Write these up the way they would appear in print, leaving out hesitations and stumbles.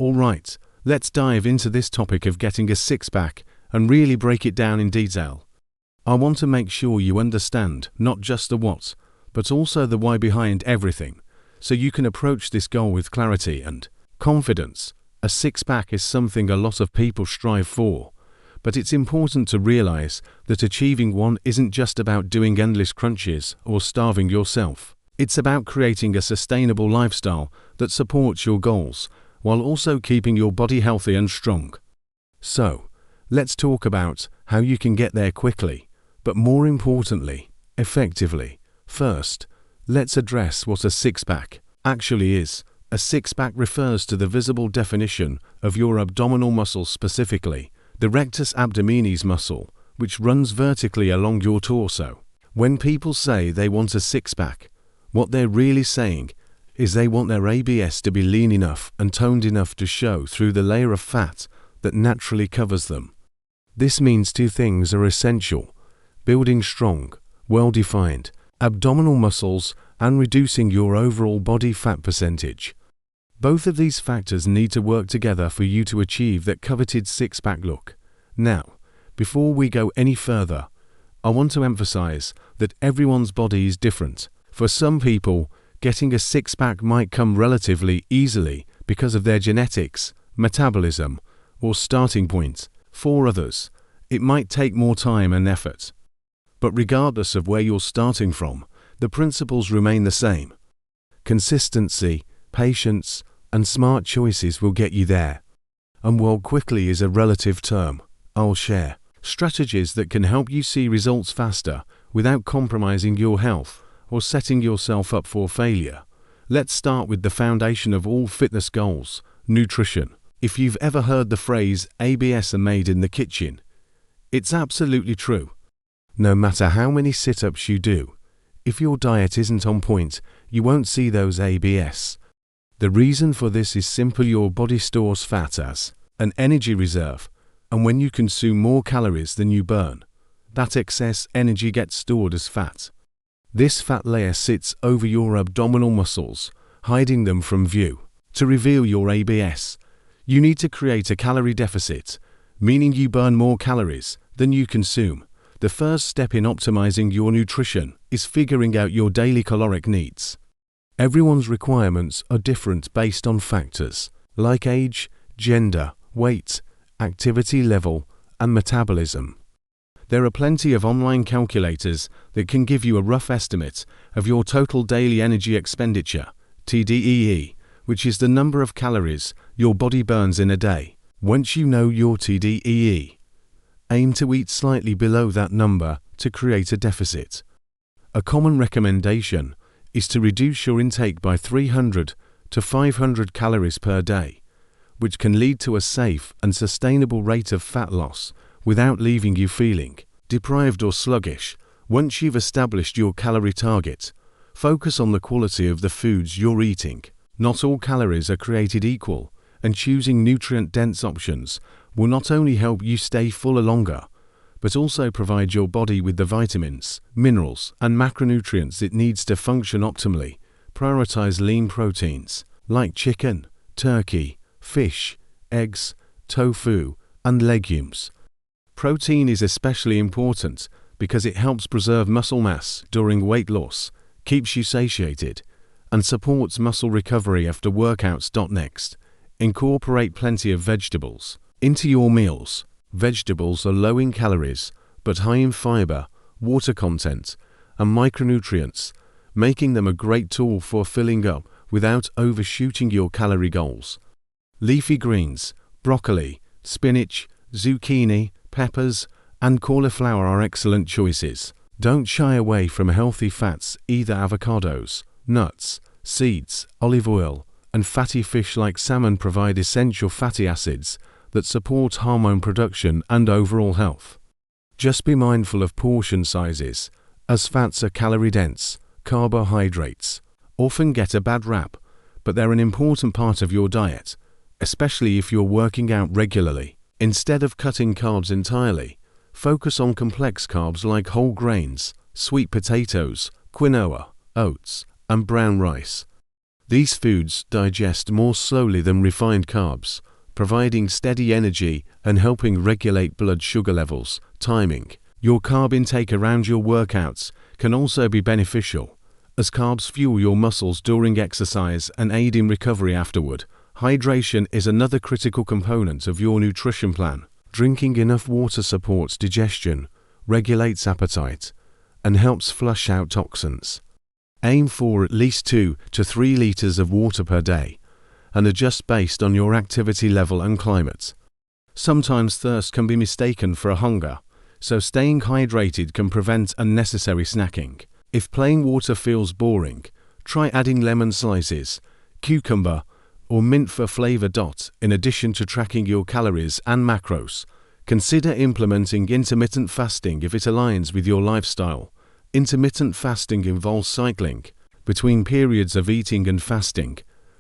Alright, let's dive into this topic of getting a six-pack and really break it down in detail. I want to make sure you understand not just the what, but also the why behind everything, so you can approach this goal with clarity and confidence. A six-pack is something a lot of people strive for, but it's important to realize that achieving one isn't just about doing endless crunches or starving yourself. It's about creating a sustainable lifestyle that supports your goals while also keeping your body healthy and strong. So, let's talk about how you can get there quickly, but more importantly, effectively. First, let's address what a six-pack actually is. A six-pack refers to the visible definition of your abdominal muscle, specifically the rectus abdominis muscle, which runs vertically along your torso. When people say they want a six-pack, what they're really saying is they want their ABS to be lean enough and toned enough to show through the layer of fat that naturally covers them. This means two things are essential: building strong, well-defined abdominal muscles and reducing your overall body fat percentage. Both of these factors need to work together for you to achieve that coveted six-pack look. Now, before we go any further, I want to emphasize that everyone's body is different. For some people, getting a six-pack might come relatively easily because of their genetics, metabolism, or starting point. For others, it might take more time and effort. But regardless of where you're starting from, the principles remain the same. Consistency, patience, and smart choices will get you there. And while quickly is a relative term, I'll share strategies that can help you see results faster without compromising your health or setting yourself up for failure. Let's start with the foundation of all fitness goals: nutrition. If you've ever heard the phrase ABS are made in the kitchen, it's absolutely true. No matter how many sit-ups you do, if your diet isn't on point, you won't see those ABS. The reason for this is simple: your body stores fat as an energy reserve, and when you consume more calories than you burn, that excess energy gets stored as fat. This fat layer sits over your abdominal muscles, hiding them from view. To reveal your ABS, you need to create a calorie deficit, meaning you burn more calories than you consume. The first step in optimizing your nutrition is figuring out your daily caloric needs. Everyone's requirements are different based on factors like age, gender, weight, activity level, and metabolism. There are plenty of online calculators that can give you a rough estimate of your total daily energy expenditure, TDEE, which is the number of calories your body burns in a day. Once you know your TDEE, aim to eat slightly below that number to create a deficit. A common recommendation is to reduce your intake by 300 to 500 calories per day, which can lead to a safe and sustainable rate of fat loss without leaving you feeling deprived or sluggish. Once you've established your calorie target, focus on the quality of the foods you're eating. Not all calories are created equal, and choosing nutrient-dense options will not only help you stay fuller longer, but also provide your body with the vitamins, minerals, and macronutrients it needs to function optimally. Prioritize lean proteins like chicken, turkey, fish, eggs, tofu, and legumes. Protein is especially important because it helps preserve muscle mass during weight loss, keeps you satiated, and supports muscle recovery after workouts. Next, incorporate plenty of vegetables into your meals. Vegetables are low in calories, but high in fiber, water content, and micronutrients, making them a great tool for filling up without overshooting your calorie goals. Leafy greens, broccoli, spinach, zucchini, peppers, and cauliflower are excellent choices. Don't shy away from healthy fats either. Avocados, nuts, seeds, olive oil, and fatty fish like salmon provide essential fatty acids that support hormone production and overall health. Just be mindful of portion sizes, as fats are calorie-dense. Carbohydrates often get a bad rap, but they're an important part of your diet, especially if you're working out regularly. Instead of cutting carbs entirely, focus on complex carbs like whole grains, sweet potatoes, quinoa, oats, and brown rice. These foods digest more slowly than refined carbs, providing steady energy and helping regulate blood sugar levels. Timing. Your carb intake around your workouts can also be beneficial, as carbs fuel your muscles during exercise and aid in recovery afterward. Hydration is another critical component of your nutrition plan. Drinking enough water supports digestion, regulates appetite, and helps flush out toxins. Aim for at least 2 to 3 liters of water per day, and adjust based on your activity level and climate. Sometimes thirst can be mistaken for a hunger, so staying hydrated can prevent unnecessary snacking. If plain water feels boring, try adding lemon slices, cucumber, or mint for flavor. In addition to tracking your calories and macros, consider implementing intermittent fasting if it aligns with your lifestyle. Intermittent fasting involves cycling between periods of eating and fasting,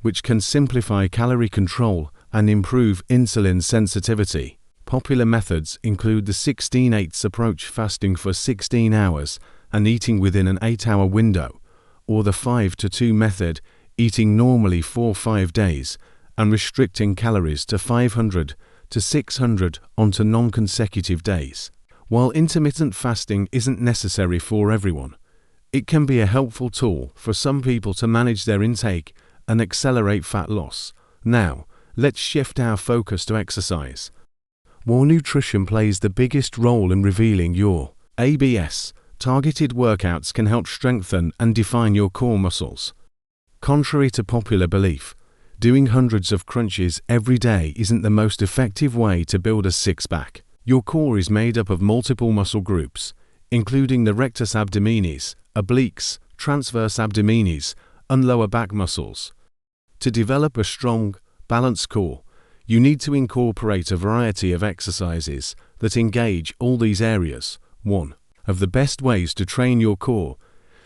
which can simplify calorie control and improve insulin sensitivity. Popular methods include the 16/8 approach, fasting for 16 hours and eating within an 8-hour window, or the 5-2 method, eating normally for 5 days and restricting calories to 500 to 600 onto non-consecutive days. While intermittent fasting isn't necessary for everyone, it can be a helpful tool for some people to manage their intake and accelerate fat loss. Now, let's shift our focus to exercise. While nutrition plays the biggest role in revealing your ABS, targeted workouts can help strengthen and define your core muscles. Contrary to popular belief, doing hundreds of crunches every day isn't the most effective way to build a six-pack. Your core is made up of multiple muscle groups, including the rectus abdominis, obliques, transverse abdominis, and lower back muscles. To develop a strong, balanced core, you need to incorporate a variety of exercises that engage all these areas. One of the best ways to train your core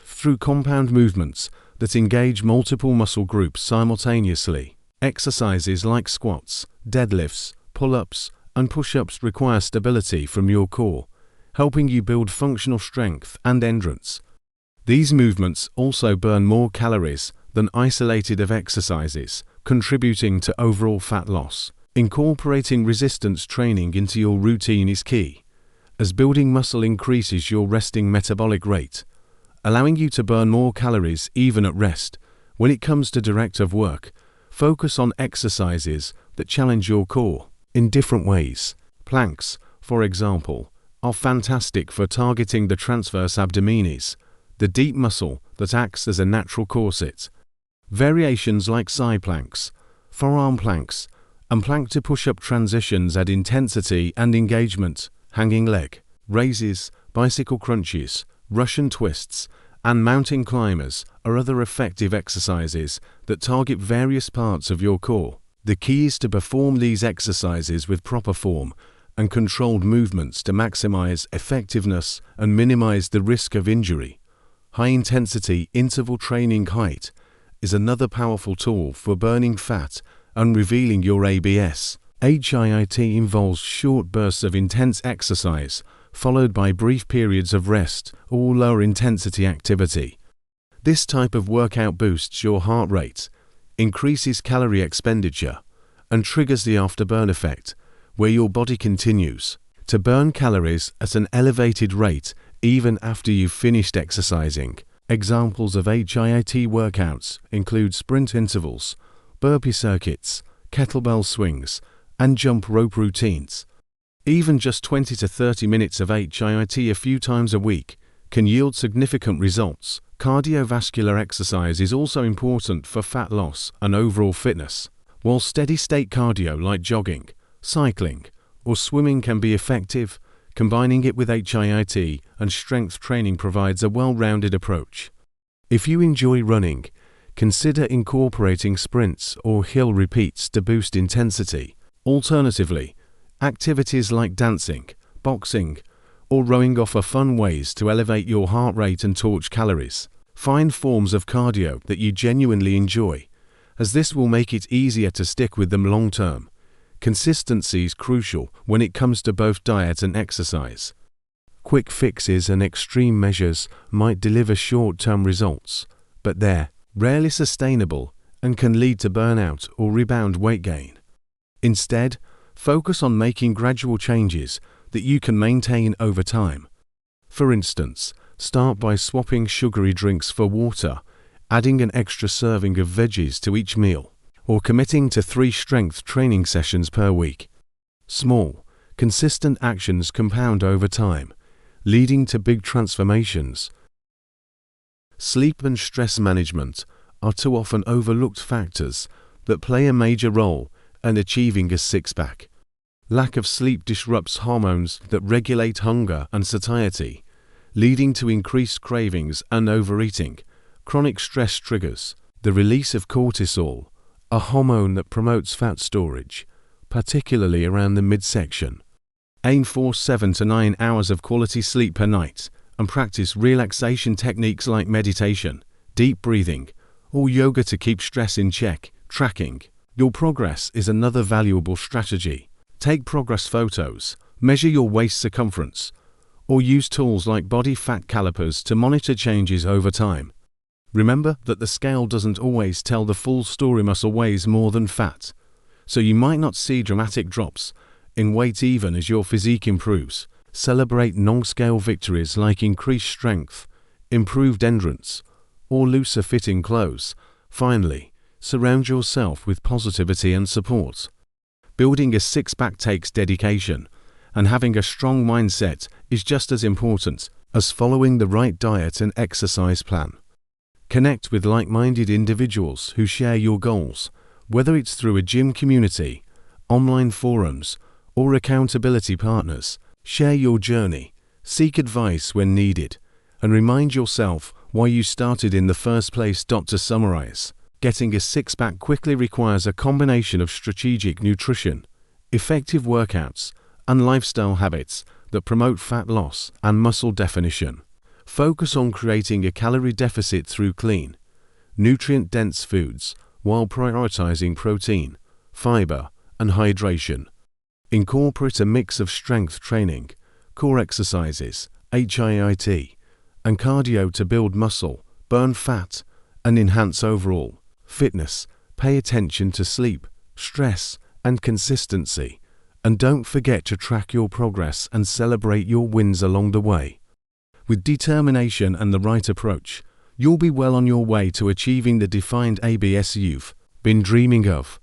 through compound movements that engage multiple muscle groups simultaneously. Exercises like squats, deadlifts, pull-ups, and push-ups require stability from your core, helping you build functional strength and endurance. These movements also burn more calories than isolated of exercises, contributing to overall fat loss. Incorporating resistance training into your routine is key, as building muscle increases your resting metabolic rate, allowing you to burn more calories even at rest. When it comes to directive work, focus on exercises that challenge your core in different ways. Planks, for example, are fantastic for targeting the transverse abdominis, the deep muscle that acts as a natural corset. Variations like side planks, forearm planks, and plank to push-up transitions add intensity and engagement. Hanging leg raises, bicycle crunches, Russian twists, and mountain climbers are other effective exercises that target various parts of your core. The key is to perform these exercises with proper form and controlled movements to maximize effectiveness and minimize the risk of injury. High-intensity interval training HIIT is another powerful tool for burning fat and revealing your ABS. HIIT involves short bursts of intense exercise followed by brief periods of rest or lower intensity activity. This type of workout boosts your heart rate, increases calorie expenditure, and triggers the afterburn effect, where your body continues to burn calories at an elevated rate even after you've finished exercising. Examples of HIIT workouts include sprint intervals, burpee circuits, kettlebell swings, and jump rope routines. Even just 20 to 30 minutes of HIIT a few times a week can yield significant results. Cardiovascular exercise is also important for fat loss and overall fitness. While steady-state cardio like jogging, cycling, or swimming can be effective, combining it with HIIT and strength training provides a well-rounded approach. If you enjoy running, consider incorporating sprints or hill repeats to boost intensity. Alternatively, activities like dancing, boxing, or rowing offer fun ways to elevate your heart rate and torch calories. Find forms of cardio that you genuinely enjoy, as this will make it easier to stick with them long term. Consistency is crucial when it comes to both diet and exercise. Quick fixes and extreme measures might deliver short-term results, but they're rarely sustainable and can lead to burnout or rebound weight gain. Instead, focus on making gradual changes that you can maintain over time. For instance, start by swapping sugary drinks for water, adding an extra serving of veggies to each meal, or committing to 3 strength training sessions per week. Small, consistent actions compound over time, leading to big transformations. Sleep and stress management are too often overlooked factors that play a major role in achieving a six-pack. Lack of sleep disrupts hormones that regulate hunger and satiety, leading to increased cravings and overeating. Chronic stress triggers the release of cortisol, a hormone that promotes fat storage, particularly around the midsection. Aim for 7 to 9 hours of quality sleep per night and practice relaxation techniques like meditation, deep breathing, or yoga to keep stress in check. Tracking your progress is another valuable strategy. Take progress photos, measure your waist circumference, or use tools like body fat calipers to monitor changes over time. Remember that the scale doesn't always tell the full story. Muscle weighs more than fat, so you might not see dramatic drops in weight even as your physique improves. Celebrate non-scale victories like increased strength, improved endurance, or looser fitting clothes. Finally, surround yourself with positivity and support. Building a six-pack takes dedication, and having a strong mindset is just as important as following the right diet and exercise plan. Connect with like-minded individuals who share your goals, whether it's through a gym community, online forums, or accountability partners. Share your journey, seek advice when needed, and remind yourself why you started in the first place. To summarize, getting a six-pack quickly requires a combination of strategic nutrition, effective workouts, and lifestyle habits that promote fat loss and muscle definition. Focus on creating a calorie deficit through clean, nutrient-dense foods while prioritizing protein, fiber, and hydration. Incorporate a mix of strength training, core exercises, HIIT, and cardio to build muscle, burn fat, and enhance overall fitness. Pay attention to sleep, stress, and consistency, and don't forget to track your progress and celebrate your wins along the way. With determination and the right approach, you'll be well on your way to achieving the defined abs you've been dreaming of.